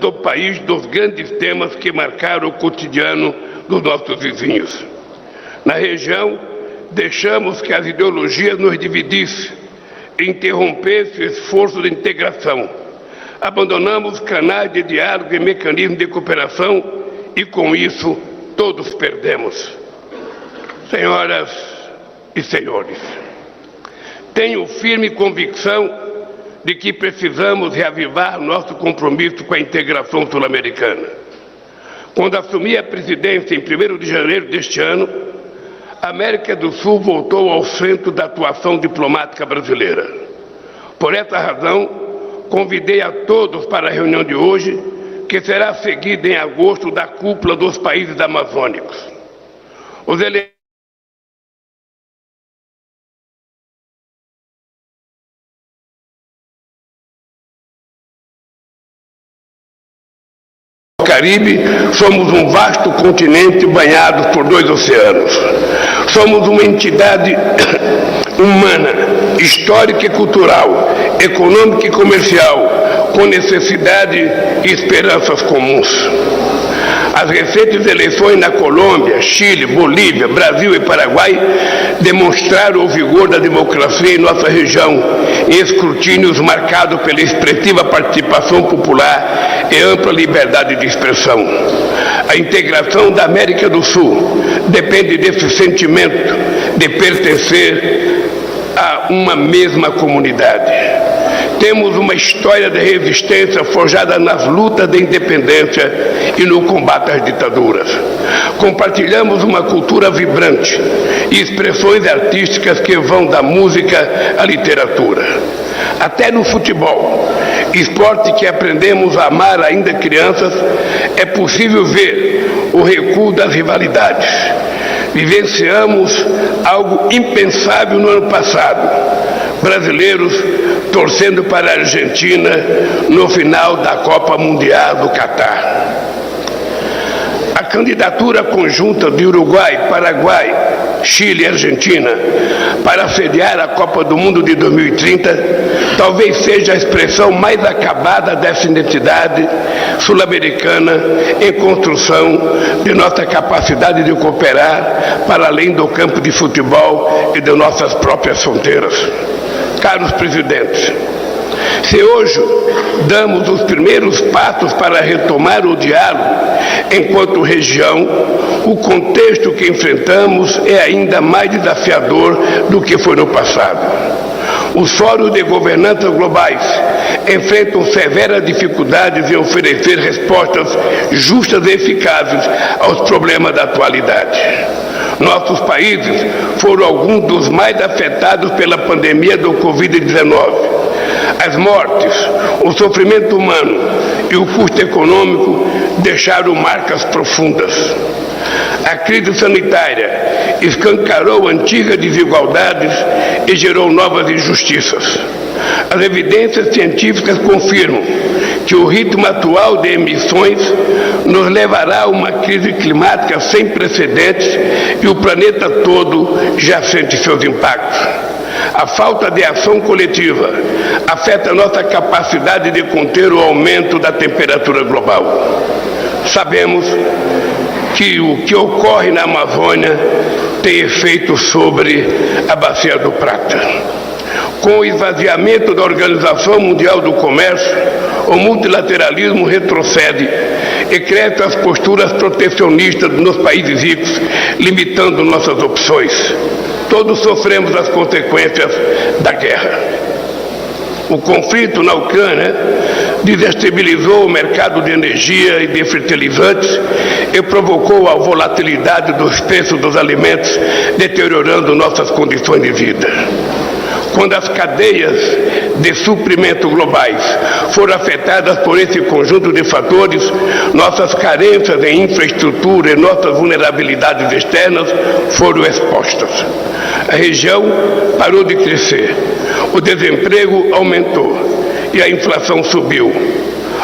do país dos grandes temas que marcaram o cotidiano dos nossos vizinhos. Na região, deixamos que as ideologias nos dividissem, interrompessem o esforço de integração. Abandonamos canais de diálogo e mecanismos de cooperação e, com isso, todos perdemos. Senhoras e senhores, tenho firme convicção de que precisamos reavivar nosso compromisso com a integração sul-americana. Quando assumi a presidência em 1º de janeiro deste ano, a América do Sul voltou ao centro da atuação diplomática brasileira. Por essa razão, convidei a todos para a reunião de hoje, que será seguida em agosto da cúpula dos países amazônicos. Os Caribe, somos um vasto continente banhado por 2 oceanos. Somos uma entidade humana, histórica e cultural, econômica e comercial, com necessidade e esperanças comuns. As recentes eleições na Colômbia, Chile, Bolívia, Brasil e Paraguai demonstraram o vigor da democracia em nossa região, em escrutínios marcados pela expressiva participação popular e ampla liberdade de expressão. A integração da América do Sul depende desse sentimento de pertencer a uma mesma comunidade. Temos uma história de resistência forjada nas lutas de independência e no combate às ditaduras. Compartilhamos uma cultura vibrante e expressões artísticas que vão da música à literatura. Até no futebol, esporte que aprendemos a amar ainda crianças, é possível ver o recuo das rivalidades. Vivenciamos algo impensável no ano passado. Brasileiros torcendo para a Argentina no final da Copa Mundial do Catar. A candidatura conjunta de Uruguai, Paraguai, Chile e Argentina para sediar a Copa do Mundo de 2030 talvez seja a expressão mais acabada dessa identidade sul-americana em construção de nossa capacidade de cooperar para além do campo de futebol e de nossas próprias fronteiras. Caros presidentes, se hoje damos os primeiros passos para retomar o diálogo enquanto região, o contexto que enfrentamos é ainda mais desafiador do que foi no passado. Os fóruns de governança globais enfrentam severas dificuldades em oferecer respostas justas e eficazes aos problemas da atualidade. Nossos países foram alguns dos mais afetados pela pandemia do Covid-19. As mortes, o sofrimento humano e o custo econômico deixaram marcas profundas. A crise sanitária escancarou antigas desigualdades e gerou novas injustiças. As evidências científicas confirmam que o ritmo atual de emissões nos levará a uma crise climática sem precedentes e o planeta todo já sente seus impactos. A falta de ação coletiva afeta nossa capacidade de conter o aumento da temperatura global. Sabemos que o que ocorre na Amazônia tem efeito sobre a Bacia do Prata. Com o esvaziamento da Organização Mundial do Comércio, o multilateralismo retrocede e crescem as posturas protecionistas nos países ricos, limitando nossas opções. Todos sofremos as consequências da guerra. O conflito na Ucrânia desestabilizou o mercado de energia e de fertilizantes e provocou a volatilidade dos preços dos alimentos, deteriorando nossas condições de vida. Quando as cadeias de suprimento globais foram afetadas por esse conjunto de fatores, nossas carências em infraestrutura e nossas vulnerabilidades externas foram expostas. A região parou de crescer, o desemprego aumentou e a inflação subiu.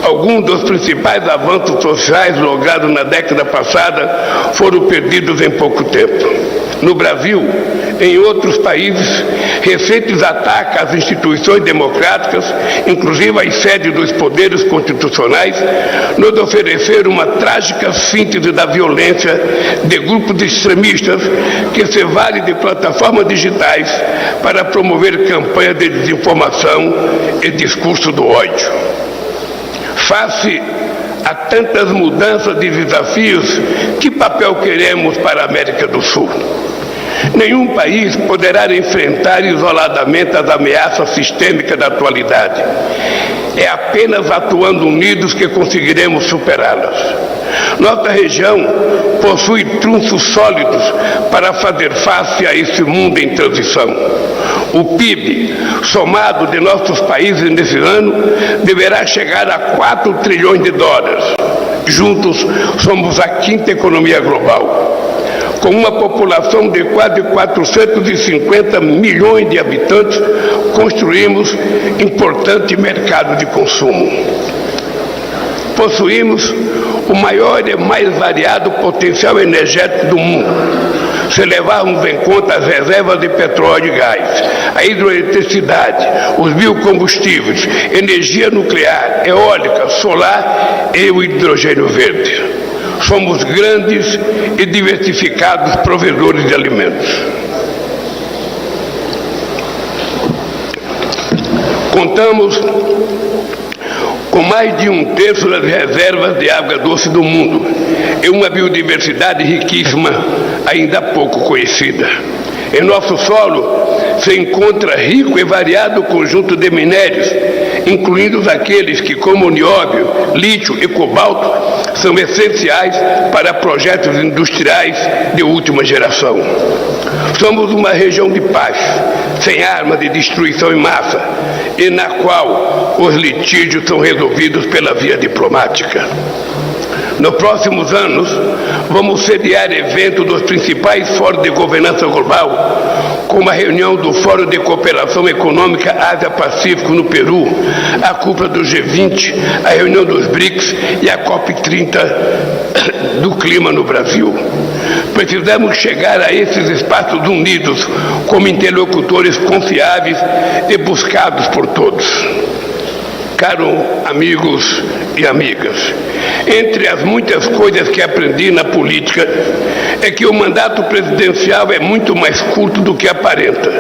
Alguns dos principais avanços sociais logrados na década passada foram perdidos em pouco tempo. No Brasil, em outros países, recentes ataques às instituições democráticas, inclusive às sedes dos poderes constitucionais, nos ofereceram uma trágica síntese da violência de grupos extremistas que se valem de plataformas digitais para promover campanhas de desinformação e discurso do ódio. Face a tantas mudanças e desafios, que papel queremos para a América do Sul? Nenhum país poderá enfrentar isoladamente as ameaças sistêmicas da atualidade. É apenas atuando unidos que conseguiremos superá-las. Nossa região possui trunfos sólidos para fazer face a esse mundo em transição. O PIB, somado de nossos países nesse ano, deverá chegar a 4 trilhões de dólares. Juntos, somos a 5ª economia global. Com uma população de quase 450 milhões de habitantes, construímos importante mercado de consumo. Possuímos o maior e mais variado potencial energético do mundo, se levarmos em conta as reservas de petróleo e gás, a hidroeletricidade, os biocombustíveis, energia nuclear, eólica, solar e o hidrogênio verde. Somos grandes e diversificados provedores de alimentos. Contamos com mais de 1/3 das reservas de água doce do mundo e uma biodiversidade riquíssima, ainda pouco conhecida. Em nosso solo se encontra rico e variado conjunto de minérios, incluindo aqueles que, como nióbio, lítio e cobalto, são essenciais para projetos industriais de última geração. Somos uma região de paz, sem armas de destruição em massa, e na qual os litígios são resolvidos pela via diplomática. Nos próximos anos, vamos sediar eventos dos principais fóruns de governança global, como a reunião do Fórum de Cooperação Econômica Ásia-Pacífico no Peru, a cúpula do G20, a reunião dos BRICS e a COP30 do clima no Brasil. Precisamos chegar a esses espaços unidos como interlocutores confiáveis e buscados por todos. Caros amigos e amigas, entre as muitas coisas que aprendi na política é que o mandato presidencial é muito mais curto do que aparenta.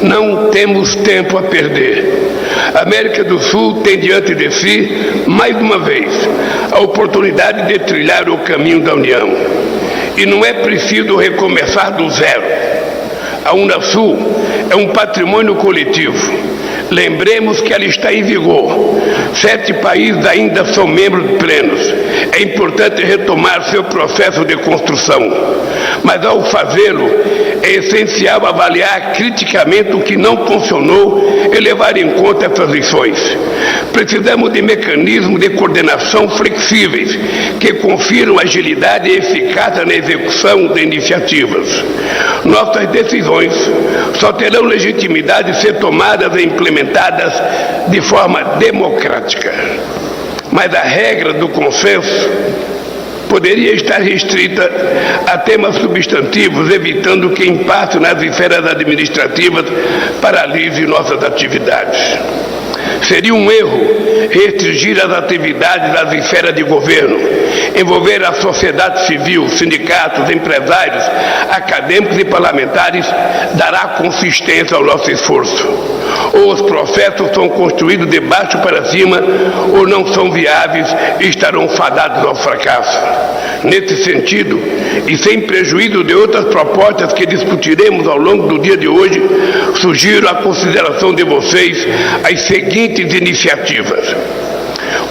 Não temos tempo a perder. A América do Sul tem diante de si, mais uma vez, a oportunidade de trilhar o caminho da União. E não é preciso recomeçar do zero. A Unasul é um patrimônio coletivo. Lembremos que ela está em vigor. 7 países ainda são membros plenos. É importante retomar seu processo de construção. Mas, ao fazê-lo, é essencial avaliar criticamente o que não funcionou e levar em conta essas lições. Precisamos de mecanismos de coordenação flexíveis que confiram agilidade e eficácia na execução de iniciativas. Nossas decisões só terão legitimidade se tomadas e implementadas de forma democrática. Mas a regra do consenso poderia estar restrita a temas substantivos, evitando que impasse nas esferas administrativas paralise nossas atividades. Seria um erro restringir as atividades das esferas de governo, envolver a sociedade civil, sindicatos, empresários, acadêmicos e parlamentares dará consistência ao nosso esforço. Ou os processos são construídos de baixo para cima, ou não são viáveis e estarão fadados ao fracasso. Nesse sentido, e sem prejuízo de outras propostas que discutiremos ao longo do dia de hoje, sugiro a consideração de vocês as seguintes iniciativas.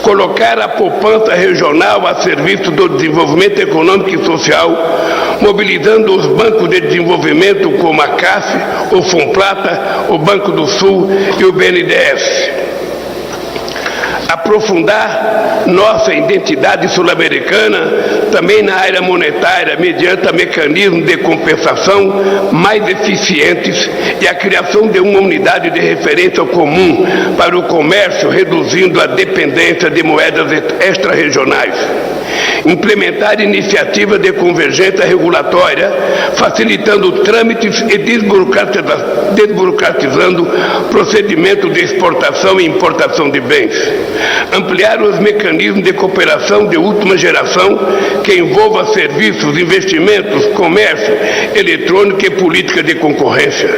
Colocar a poupança regional a serviço do desenvolvimento econômico e social, mobilizando os bancos de desenvolvimento como a CAF, o Fomplata, o Banco do Sul e o BNDES. Aprofundar nossa identidade sul-americana também na área monetária, mediante mecanismos de compensação mais eficientes e a criação de uma unidade de referência comum para o comércio, reduzindo a dependência de moedas extra-regionais. implementar iniciativas de convergência regulatória, facilitando trâmites e desburocratizando procedimentos de exportação e importação de bens, ampliar os mecanismos de cooperação de última geração que envolva serviços, investimentos, comércio eletrônico e política de concorrência,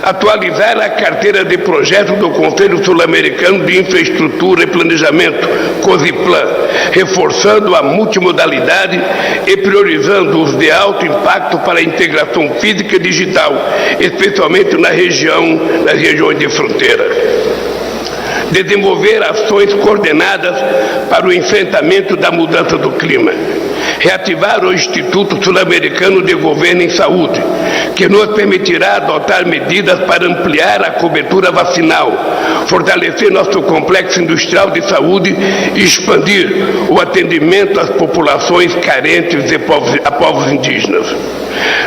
atualizar a carteira de projetos do Conselho Sul-Americano de Infraestrutura e Planejamento, COSIPLAN, reforçando a multimodalidade e priorizando os de alto impacto para a integração física e digital, especialmente nas regiões de fronteira. Desenvolver ações coordenadas para o enfrentamento da mudança do clima. Reativar o Instituto Sul-Americano de Governo em Saúde, que nos permitirá adotar medidas para ampliar a cobertura vacinal, fortalecer nosso complexo industrial de saúde e expandir o atendimento às populações carentes e a povos indígenas.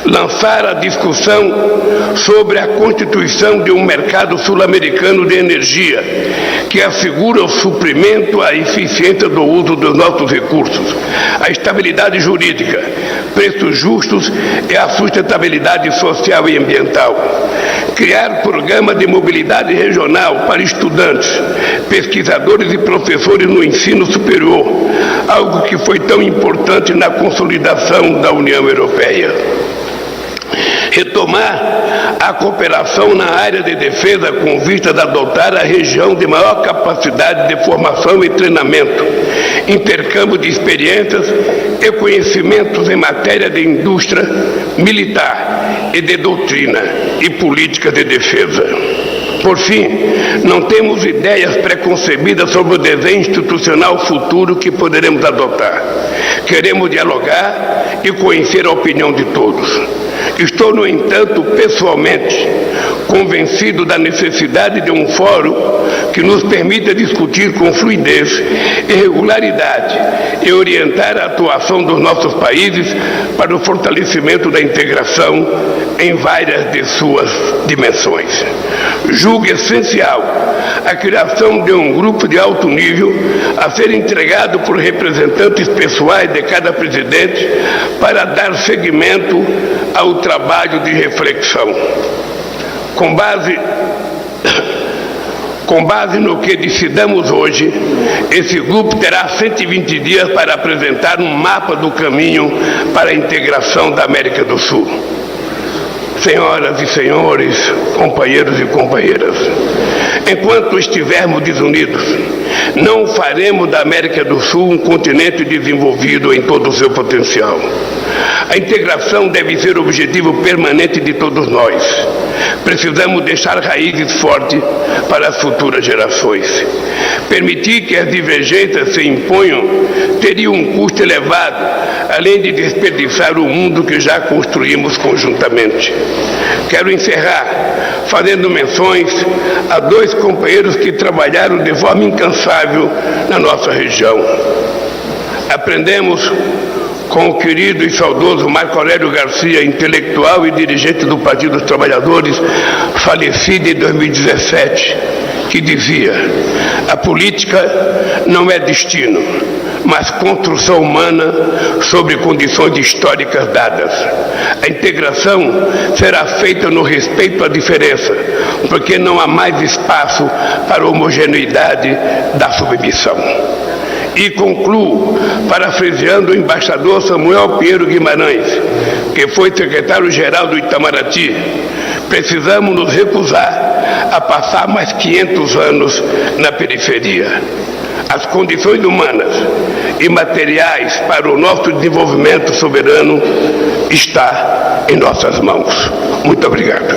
Lançar a discussão sobre a constituição de um mercado sul-americano de energia, que assegura o suprimento, a eficiência do uso dos nossos recursos, a estabilidade jurídica, preços justos e a sustentabilidade social e ambiental. Criar programa de mobilidade regional para estudantes, pesquisadores e professores no ensino superior, algo que foi tão importante na consolidação da União Europeia. Retomar a cooperação na área de defesa com vistas a adotar a região de maior capacidade de formação e treinamento, intercâmbio de experiências e conhecimentos em matéria de indústria militar e de doutrina e política de defesa. Por fim, não temos ideias preconcebidas sobre o desenho institucional futuro que poderemos adotar. Queremos dialogar e conhecer a opinião de todos. Estou, no entanto, pessoalmente convencido da necessidade de um fórum que nos permita discutir com fluidez e regularidade e orientar a atuação dos nossos países para o fortalecimento da integração em várias de suas dimensões. Julgo essencial a criação de um grupo de alto nível a ser entregado por representantes pessoais de cada presidente para dar seguimento ao trabalho de reflexão. Com base no que decidamos hoje, esse grupo terá 120 dias para apresentar um mapa do caminho para a integração da América do Sul. Senhoras e senhores, companheiros e companheiras, enquanto estivermos desunidos, não faremos da América do Sul um continente desenvolvido em todo o seu potencial. A integração deve ser o objetivo permanente de todos nós. Precisamos deixar raízes fortes para as futuras gerações. Permitir que as divergências se imponham teria um custo elevado, além de desperdiçar o mundo que já construímos conjuntamente. Quero encerrar fazendo menções a dois companheiros que trabalharam de forma incansável na nossa região. Aprendemos com o querido e saudoso Marco Aurélio Garcia, intelectual e dirigente do Partido dos Trabalhadores, falecido em 2017, que dizia: a política não é destino, mas construção humana sobre condições históricas dadas. A integração será feita no respeito à diferença, porque não há mais espaço para a homogeneidade da submissão. E concluo parafraseando o embaixador Samuel Pinheiro Guimarães, que foi secretário-geral do Itamaraty: precisamos nos recusar a passar mais 500 anos na periferia. As condições humanas e materiais para o nosso desenvolvimento soberano está em nossas mãos. Muito obrigado.